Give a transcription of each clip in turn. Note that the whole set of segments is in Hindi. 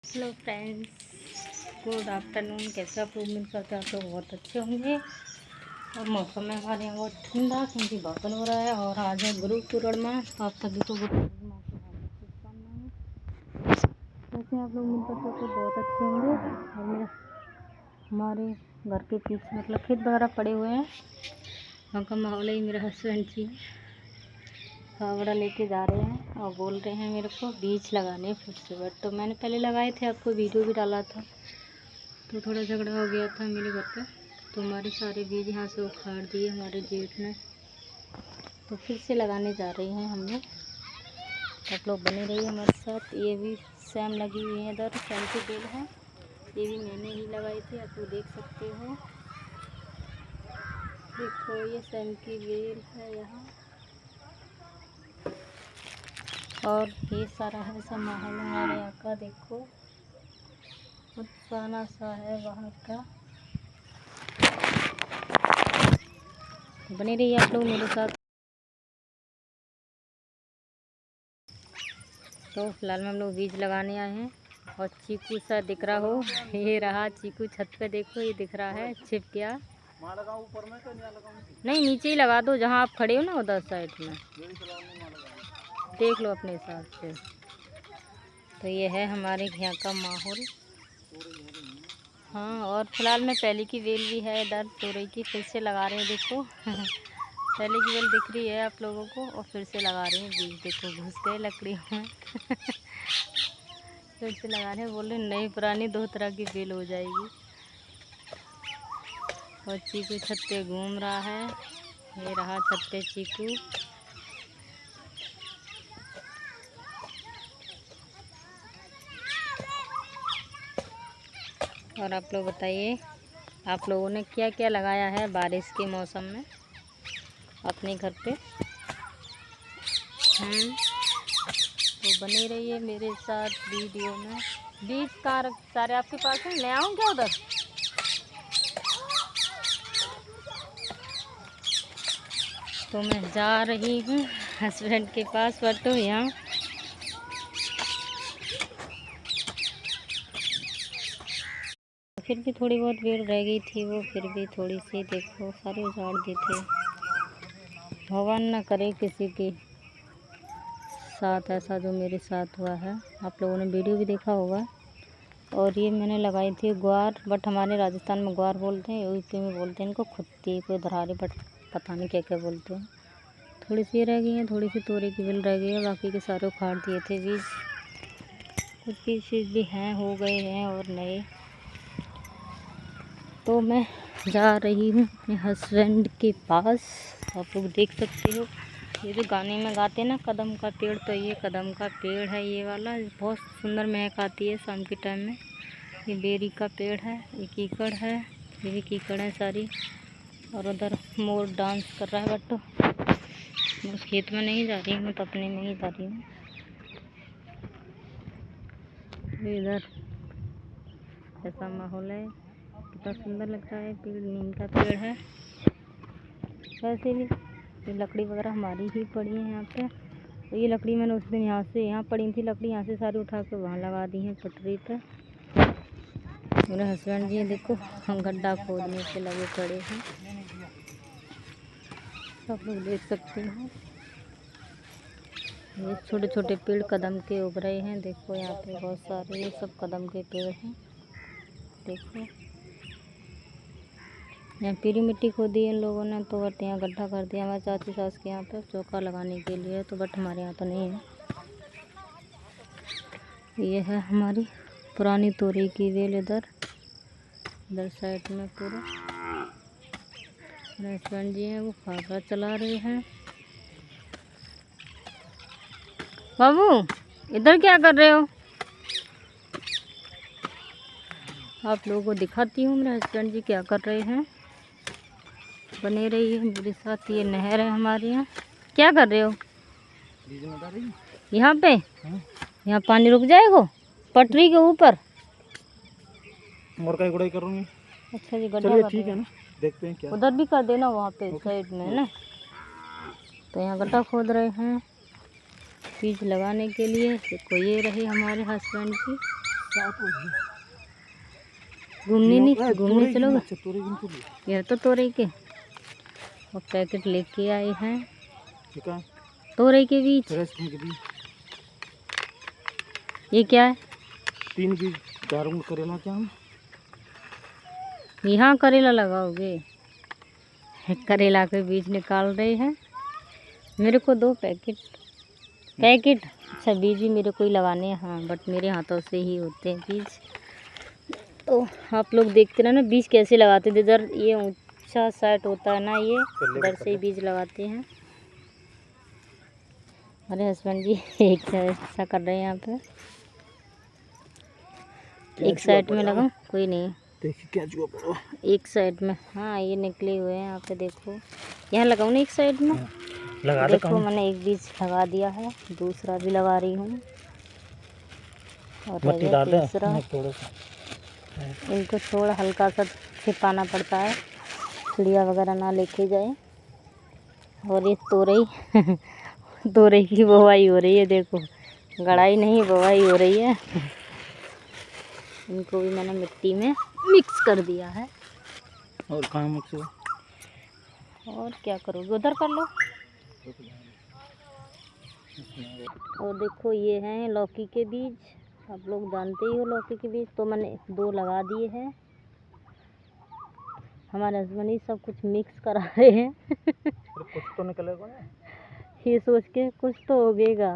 Hello friends, good afternoon. कैसे आप लोग? उम्मीद करते हैं आप लोग बहुत अच्छे होंगे। और मौसम है हमारे यहाँ बहुत ठंडा, क्योंकि बादल हो रहा है और आज है गुरु पूर्णिमा। आप सभी को गुरु पूर्णिमा की हार्दिक शुभकामनाएं। वैसे आप लोग उम्मीद करते हैं तो बहुत अच्छे होंगे। और हमारे घर के पीछे मतलब खेत वगैरह पड़े हुए हैं, वहाँ का माहौल है। मेरे हस्बैंड जी फावड़ा लेके जा रहे हैं और बोल रहे हैं मेरे को बीज लगाने फिर से। बट तो मैंने पहले लगाए थे, आपको वीडियो भी डाला था, तो थोड़ा झगड़ा हो गया था मेरे घर पे, तो हमारे सारे बीज यहाँ से उखाड़ दिए हमारे जेठ ने। तो फिर से लगाने जा रहे हैं हम लोग। आप लोग बने रहिए हमारे साथ। ये भी सेम लगी हुई है, इधर सेम की बेल है, ये भी मैंने ही लगाई थी, आप लोग देख सकते हो। देखो ये सेम की बेल है यहाँ, और ये सारा है सब माहौल हमारे यहाँ का। देखो पुराना सा है बाहर का। बने रहिए आप लोग मेरे साथ। तो फिलहाल में हम लोग बीज लगाने आए हैं। और चीकू सा दिख रहा हो, ये रहा चीकू छत पे। देखो ये दिख रहा है छिप गया। नहीं, नीचे ही लगा दो जहाँ आप खड़े हो ना, उधर साइड में देख लो अपने हिसाब से। तो ये है हमारे यहाँ का माहौल। हाँ, और फिलहाल में पहले की बेल भी है इधर तोरई की, फिर से लगा रहे हैं। देखो पहले की बेल दिख रही है आप लोगों को, और फिर से लगा रहे हैं बीज। देखो घुस गए लकड़ियों में फिर से लगा रहे हैं, बोल रहे नई पुरानी दो तरह की बेल हो जाएगी। और चीकू छत पे घूम रहा है, ये रहा छत पे चीकू। और आप लोग बताइए, आप लोगों ने क्या क्या लगाया है बारिश के मौसम में अपने घर पे। तो बने रहिए मेरे साथ वीडियो में। बीज कहाँ सारे आपके पास हैं? ले आऊँ क्या उधर? तो मैं जा रही हूँ हस्बैंड के पास, बट तो यहाँ फिर भी थोड़ी बहुत भीड़ रह गई थी, वो फिर भी थोड़ी सी। देखो सारे उजाड़ दी थी। भगवान ना करे किसी के साथ ऐसा जो मेरे साथ हुआ है। आप लोगों ने वीडियो भी देखा होगा। और ये मैंने लगाई थी ग्वार, बट हमारे राजस्थान में ग्वार बोलते हैं, यूपी में बोलते हैं इनको खुत्ती, कोई धरारे, बट पता नहीं क्या क्या बोलते हैं। थोड़ी सी रह गई है, थोड़ी सी तोरी की बेल रह गई है, बाकी के सारे उखाड़ दिए थे बीज। कुछ पीसेस भी हैं, हो गए हैं और नए। तो मैं जा रही हूँ अपने हस्बैंड के पास। आप लोग देख सकते हो, ये जो गाने में गाते हैं ना कदम का पेड़, तो ये कदम का पेड़ है। ये वाला बहुत सुंदर महक आती है शाम के टाइम में। ये बेरी का पेड़ है, ये कीकड़ है, ये भी कीकड़ है सारी। और उधर मोर डांस कर रहा है, बट तो मैं उस खेत में नहीं जा रही हूँ, तो अपने में ही जा रही हूँ। इधर ऐसा माहौल है, कितना सुंदर लग रहा है। पेड़ नीम का पेड़ है। वैसे भी ये लकड़ी वगैरह हमारी ही पड़ी है यहाँ पे। तो ये लकड़ी मैंने उस दिन यहाँ पड़ी थी लकड़ी, यहाँ से सारी उठा के वहाँ लगा दी है पटरी पे। मेरे हस्बैंड जी देखो हम गड्ढा खोदने पे लगे पड़े हैं, सब लोग देख सकते हो। ये छोटे छोटे पेड़ कदम के उग रहे हैं। देखो यहाँ पे बहुत सारे, ये सब कदम के पेड़ हैं। देखो यहाँ पीली मिट्टी खोदी है इन लोगों ने, तो बट यहाँ गड्ढा कर दिया हमारे चाची सास के यहाँ पे चौका लगाने के लिए, तो बट हमारे यहाँ तो नहीं है। ये है हमारी पुरानी तोरी की बेल, इधर साइड में पूरा। हस्बैंड जी हैं वो फावड़ा चला रहे हैं। बाबू इधर क्या कर रहे हो? आप लोगों को दिखाती हूँ मेरे हस्बैंड जी क्या कर रहे हैं। बने रही है मेरे साथ। ये नहर है हमारे यहाँ। क्या कर रहे हो यहाँ पे? यहाँ पानी रुक जाएगा पटरी के ऊपर। मोर का गुड़ाई कर रहा हूँ। अच्छा जी, गड्ढा ठीक है ना, देखते हैं क्या। उधर भी कर देना वहाँ पे साइड में ना। तो यहाँ गड्ढा खोद रहे हैं बीज लगाने के लिए। देखो ये रहे हमारे हस्बैंड जी, घूमने चलोगे? अच्छा तोरे गिन के ये तो तोरई के और पैकेट लेके आए हैं ठीक है। तोरई के बीज। फ्रेश के बीज ये क्या है? 3 बीज डालूंगा करेला क्या हम यहाँ करेला लगाओगे? करेला के बीज निकाल रहे हैं। मेरे को 2 पैकेट अच्छा बीज भी मेरे को ही लगाने हैं। हाँ बट मेरे हाथों से ही होते हैं बीज। तो आप लोग देखते रहे ना बीज कैसे लगाते थे। इधर ये ऊंचा साइड होता है ना, ये इधर से ही बीज लगाते हैं। हमारे हस्बैंड जी एक ऐसा कर रहे हैं यहाँ पे। एक साइड में लगाऊं? कोई नहीं, देखिए क्या जुआ पड़ा एक साइड में। हाँ ये निकले हुए हैं यहाँ पे, देखो यहाँ लगाऊं ना एक साइड में। लगा दे। देखो मैंने एक बीज लगा दिया है, दूसरा भी लगा रही हूँ और रह गया तीसरा। इनको थोड़ा हल्का सा छिपाना पड़ता है, चिड़िया वगैरह ना लेके जाए। और ये तोरई की बुवाई हो रही है, देखो गड़ाई नहीं बुवाई हो रही है। इनको भी मैंने मिट्टी में मिक्स कर दिया है। और कहाँ मिक्स हुआ? और क्या करोगे, उधर कर लो। और देखो ये हैं लौकी के बीज, आप लोग जानते ही हो लौकी के बीज। तो मैंने 2 लगा दिए हैं। हमारे हस्बैंड ही सब कुछ मिक्स करा रहे हैं। कुछ तो निकलेगा ना, ये सोच के कुछ तो होगेगा।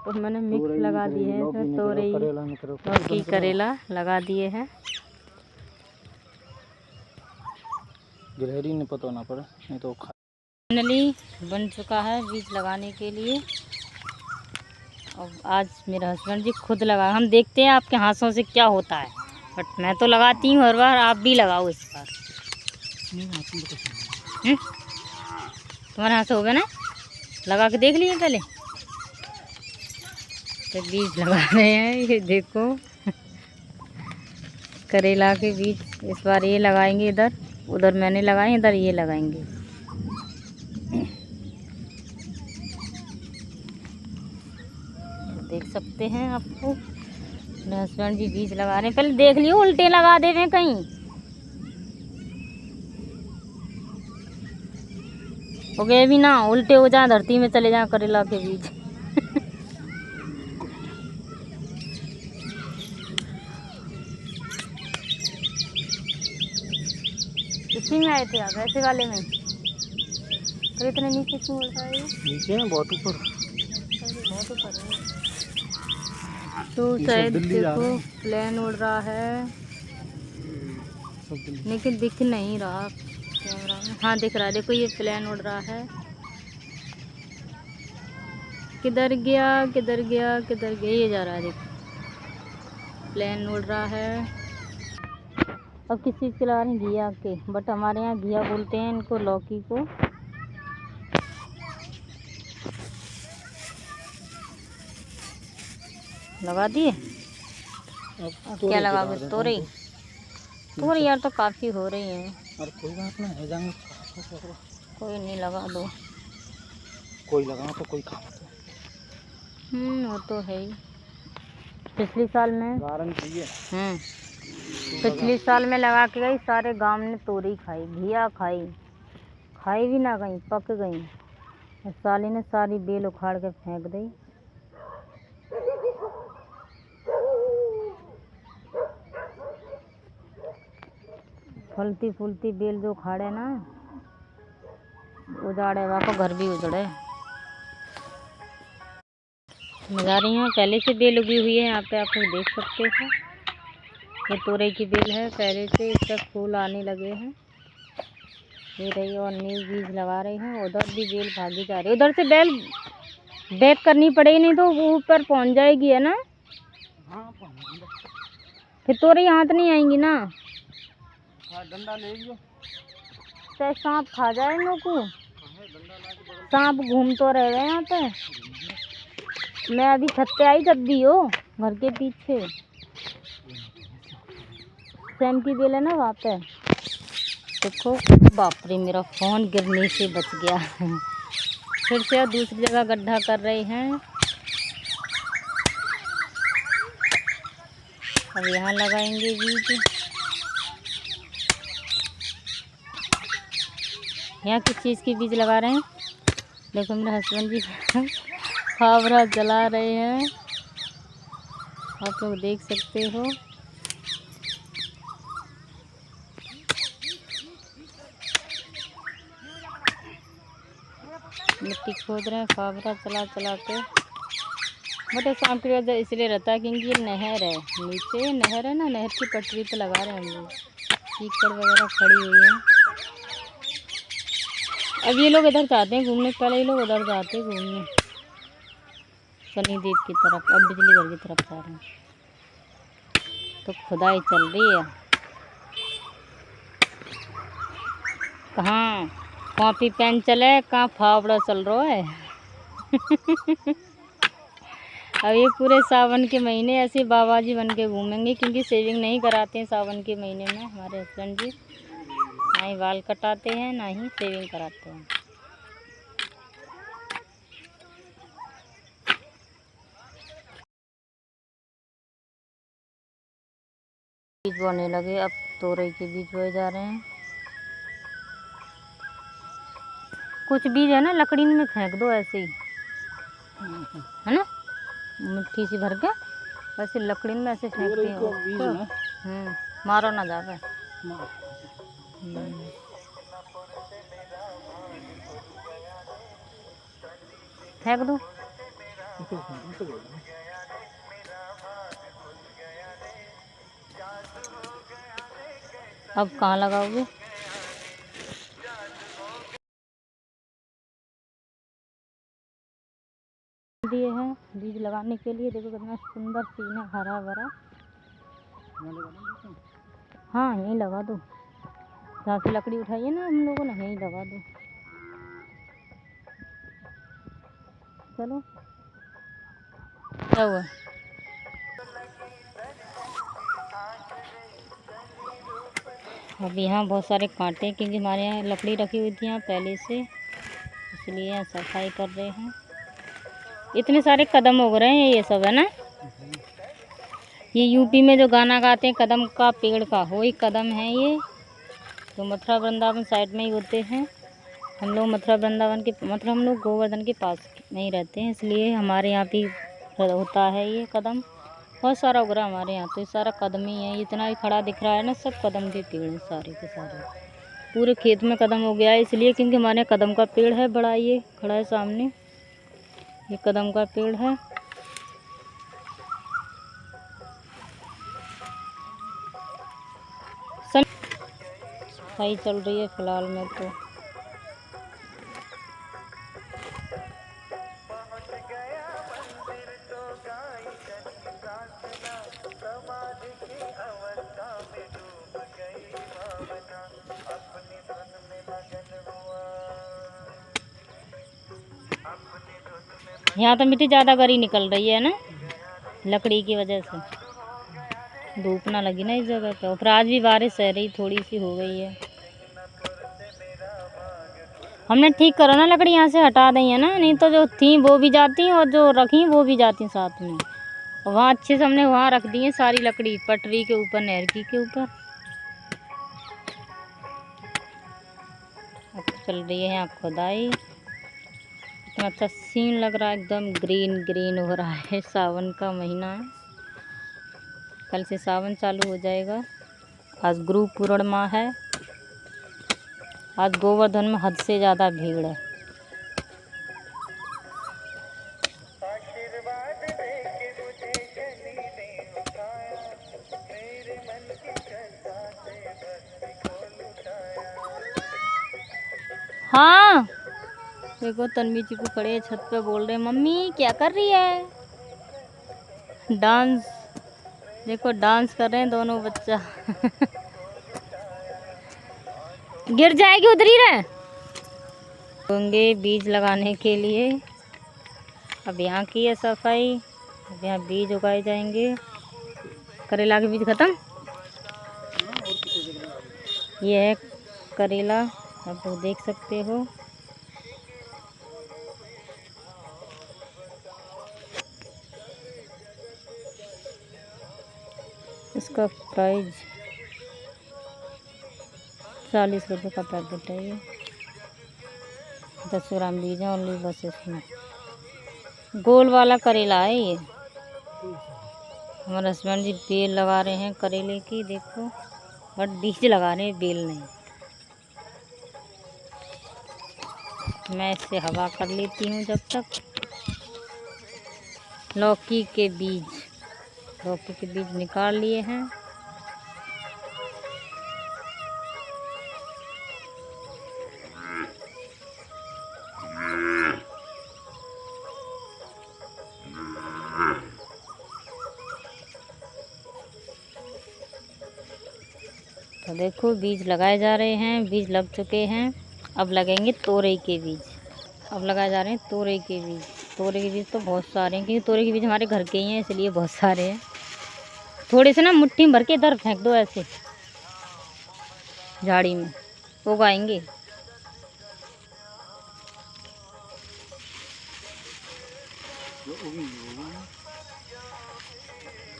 तो मैंने मिक्स लगा दिए हैं इसमें तोरई लौकी करेला लगा दिए हैं। गिलहरी ने पता ना पड़े नहीं तो फाइनली बन चुका है बीज लगाने के लिए। और आज मेरा हस्बैंड जी खुद लगा। हम देखते हैं आपके हाथों से क्या होता है, बट मैं तो लगाती हूँ हर बार, आप भी लगाओ इस बार। तुम्हारे हाथ से हो गया ना, लगा के देख लिए पहले। तो बीज लगा रहे हैं, ये देखो करेला के बीज। इस बार ये लगाएंगे इधर, उधर मैंने लगाए, इधर ये लगाएंगे। देख सकते हैं आपको मेरे हस्बैंड जी बीज लगा रहे हैं। पहले देख लियो उल्टे लगा दे रहे कहीं। हो गए भी ना, उल्टे हो जाए धरती में चले जाए करेला के बीज। इसी में आए थे आप, ऐसे वाले में? तो इतने नीचे क्यों उड़ रहा है? नीचे है बहुत ऊपर, बहुत ऊपर है। तो शायद देखो प्लेन उड़ रहा है, लेकिन दिख नहीं रहा कैमरा में। हाँ दिख रहा है, देखो ये प्लेन उड़ रहा है। किधर गया किधर गया किधर गया, ये जा रहा है, देखो प्लेन उड़ रहा है। अब किस चीज़ के लगा रहे हैं? घिया के, बट हमारे यहाँ घिया बोलते हैं इनको, लौकी को। लगा दिए। अब क्या लगाओगे? तोरई यार तो काफ़ी हो रही हैं। और कोई बात नहीं, है जाएंगे। कोई नहीं, लगा दो। कोई लगा तो कोई काम तो। वो तो है ही। पिछले साल में गारंटी है। पिछले साल में लगा के गई, सारे गांव ने तोरई खाई, घिया खाई भी ना गई, पक गई। साली ने सारी बेल उखाड़ के फेंक दी। फलती फूलती बेल जो उखाड़े ना, उजाड़े वाको घर भी उजड़े। मजा रही हूँ, पहले से बेल उगी हुई है यहाँ पे, आप लोग देख सकते हो। ये तोरई की बेल है, पहले से इसका फूल आने लगे हैं। ये रही, और न्यू बीज लगा रहे हैं। उधर भी बेल भागी जा रही है, उधर से बेल बैक करनी पड़ेगी, नहीं तो वो ऊपर पहुँच जाएगी, है ना? फिर तोरई हाथ नहीं आएंगी ना। डंडा ले लियो, चाहे सांप खा जाए मेरे को। सांप घूम तो रह गए यहाँ पे। मैं अभी छत पे आई जब भी हो, घर के पीछे सेम की बेल है ना वहाँ पे। देखो बाप रे, मेरा फ़ोन गिरने से बच गया। फिर से दूसरी जगह गड्ढा कर रहे हैं। अब यहाँ लगाएंगे बीज। यहाँ किस चीज़ की बीज लगा रहे हैं? देखो मेरे हस्बैंड जी फावड़ा जला रहे हैं, आप लोग देख सकते हो। मिट्टी खोद रहे हैं फावड़ा चला चला के। बट शाम की वजह इसलिए रहता है क्योंकि ये नहर है, नीचे नहर है ना, नहर की पटरी पे लगा रहे हैं हम लोग। कीचड़ वगैरह खड़ी हुई है। अब ये लोग इधर जाते हैं घूमने, पहले ये लोग उधर जाते हैं घूमने शनिदेव की तरफ, अब बिजली घर की तरफ जा रहे हैं। तो खुदाई चल रही है। कहाँ कॉपी पेन चले, कहाँ फावड़ा चल रहा है। अब ये पूरे सावन के महीने ऐसे बाबा जी बन के घूमेंगे, क्योंकि सेविंग नहीं कराते हैं सावन के महीने में हमारे हस्बैंड जी। ना ही बाल कटाते हैं ना ही सेविंग कराते हैं। बीज बोने लगे, अब तोरई के बीज बोए जा रहे हैं। कुछ बीज है ना लकड़ी में फेंक दो ऐसे ही, है ना, मिट्टी सी भर के वैसे लकड़ी में ऐसे फेंकते हैं। मारो ना जावे। फेंक दो। अब कहाँ लगाओगे? दिए हैं बीज लगाने के लिए। देखो कितना सुंदर सीन है, हरा भरा। हाँ यहीं लगा दो, जहाँ से लकड़ी उठाई है ना हम लोगों ने, यहीं लगा दो। चलो क्या हुआ? अब यहाँ बहुत सारे कांटे, क्योंकि हमारे यहाँ लकड़ी रखी हुई थी यहाँ पहले से, इसलिए यहाँ सफाई कर रहे हैं। इतने सारे कदम उग रहे हैं, ये सब है ना। ये यूपी में जो गाना गाते हैं कदम का पेड़ का, वही कदम है ये। तो मथुरा वृंदावन साइड में ही होते हैं। हम लोग मथुरा वृंदावन के मतलब हम लोग गोवर्धन के पास नहीं रहते हैं, इसलिए हमारे यहाँ भी होता है ये कदम। बहुत सारा उग रहा है हमारे यहाँ, तो ये सारा कदम ही है। इतना ही खड़ा दिख रहा है ना, सब कदम के पेड़ हैं सारे के सारे। पूरे खेत में कदम हो गया है, इसलिए क्योंकि हमारे यहाँ कदम का पेड़ है बड़ा, ये खड़ा है सामने, ये कदम का पेड़ है। सफाई चल रही है फिलहाल में तो। यहाँ तो मिट्टी ज़्यादा गरी निकल रही है ना, लकड़ी की वजह से। धूप ना लगी ना इस जगह पे, और आज भी बारिश है रही, थोड़ी सी हो गई है। हमने ठीक करो ना, लकड़ी यहाँ से हटा दी है ना, नहीं तो जो थी वो भी जाती और जो रखी वो भी जाती साथ में। और वहाँ अच्छे से हमने वहाँ रख दी है सारी लकड़ी, पटरी के ऊपर, नहर की के ऊपर। अब चल रही है यहाँ खुदाई। इतना अच्छा सीन लग रहा है, एकदम ग्रीन ग्रीन हो रहा है। सावन का महीना है, कल से सावन चालू हो जाएगा। आज गुरु पूर्णिमा है। आज गोवर्धन में हद से ज़्यादा भीड़ है। हाँ देखो तन्वी जी को खड़े छत पे बोल रहे हैं, मम्मी क्या कर रही है? डांस, देखो डांस कर रहे हैं दोनों बच्चा। गिर जाएगी, उधर ही रहे होंगे बीज लगाने के लिए। अब यहाँ की है सफाई, अब यहाँ बीज उगाए जाएंगे। करेला के बीज खत्म, ये है करेला, आप लोग देख सकते हो। इसका प्राइस 40 रुपये का पैकेट है। ये 10 ग्राम बीज है ओनली बस इसमें। गोल वाला करेला है ये। हमारे हस्बैंड जी बेल लगा रहे हैं करेले की, देखो, बट बीज लगा रहे हैं, बेल नहीं। मैं इससे हवा कर लेती हूँ जब तक। लौकी के बीज निकाल लिए हैं। तो देखो बीज लगाए जा रहे हैं, बीज लग चुके हैं। अब लगेंगे तोरई के बीज। अब लगाए जा रहे हैं तोरई के बीज। तोरई के बीज तो बहुत सारे हैं, क्योंकि तोरई के बीज हमारे घर के ही हैं, इसलिए बहुत सारे हैं। थोड़े से ना मुट्ठी भर के इधर फेंक दो, ऐसे झाड़ी में उगाएंगे।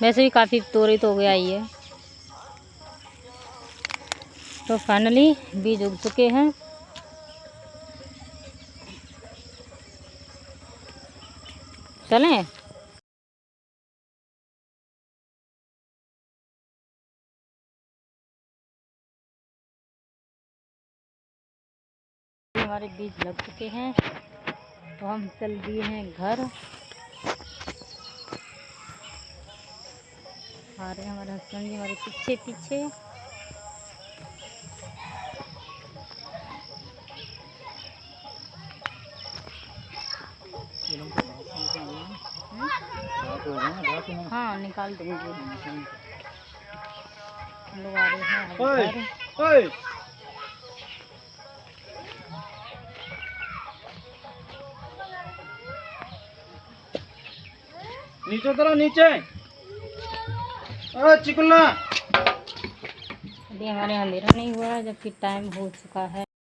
वैसे भी काफ़ी तोरई तो हो गया ही है। तो फाइनली बीज उग चुके हैं। चलें। हमारे बीज लग चुके हैं, तो हम चल दिए हैं घर। आ रहे हैं हमारे हस्बैंड जी हमारे पीछे पीछे। हाँ निकाल देंगे। हम लोग आ रहे हैं घर। नीचे उतरो, नीचे। चिकुल्ला। अभी हमारे यहाँ अंधेरा नहीं हुआ है, जबकि टाइम हो चुका है।